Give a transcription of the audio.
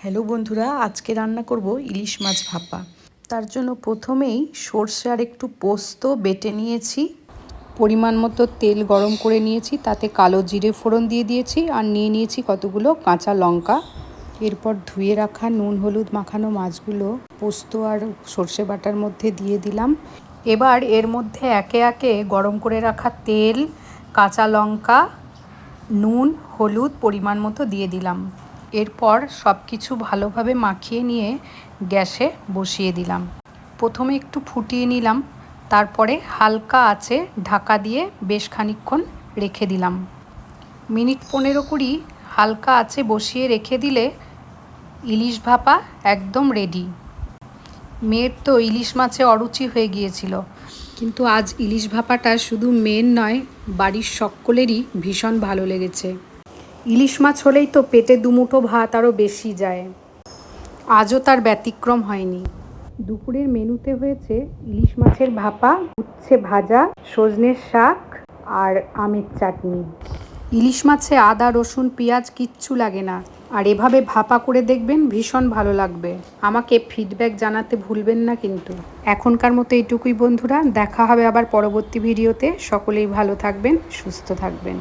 Hello বন্ধুরা, আজকে রান্না করব ইলিশ মাছ ভাপা। তার জন্য প্রথমেই সর্ষে আর একটু পোস্ত বেটে নিয়েছি। পরিমাণ মতো তেল গরম করে নিয়েছি, তাতে কালো জিরে ফোড়ন দিয়ে দিয়েছি আর নিয়ে নিয়েছি কতগুলো কাঁচা লঙ্কা। এরপর ধুয়ে রাখা নুন হলুদ মাখানো মাছগুলো পোস্ত আর সর্ষে বাটার মধ্যে দিয়ে দিলাম। এবার এর মধ্যে একে একে গরম করে রাখা তেল, কাঁচা লঙ্কা, নুন হলুদ পরিমাণ মতো দিয়ে দিলাম। এরপর সব কিছু ভালোভাবে মাখিয়ে নিয়ে গ্যাসে বসিয়ে দিলাম। প্রথমে একটু ফুটিয়ে নিলাম, তারপরে হালকা আঁচে ঢাকা দিয়ে বেশ খানিকক্ষণ রেখে দিলাম। মিনিট 15-20 হালকা আঁচে বসিয়ে রেখে দিলে ইলিশ ভাপা একদম রেডি। মেয়ের তো ইলিশ মাছে অরুচি হয়ে গিয়েছিল, কিন্তু আজ ইলিশ ভাপাটা শুধু মেয়ের নয়, বাড়ির সকলেরই ভীষণ ভালো লেগেছে। ইলিশ মাছ হলেই তো পেটে দুমুঠো ভাত আরও বেশি যায়। আজও তার ব্যতিক্রম হয়নি। দুপুরের মেনুতে হয়েছে ইলিশ মাছের ভাপা, উচ্ছে ভাজা, সজনের শাক আর আমের চাটনি। ইলিশ মাছে আদা রসুন পেঁয়াজ কিচ্ছু লাগে না, আর এভাবে ভাপা করে দেখবেন, ভীষণ ভালো লাগবে। আমাকে ফিডব্যাক জানাতে ভুলবেন না কিন্তু। এখনকার মতো এইটুকুই বন্ধুরা, দেখা হবে আবার পরবর্তী ভিডিওতে। সকলেই ভালো থাকবেন, সুস্থ থাকবেন।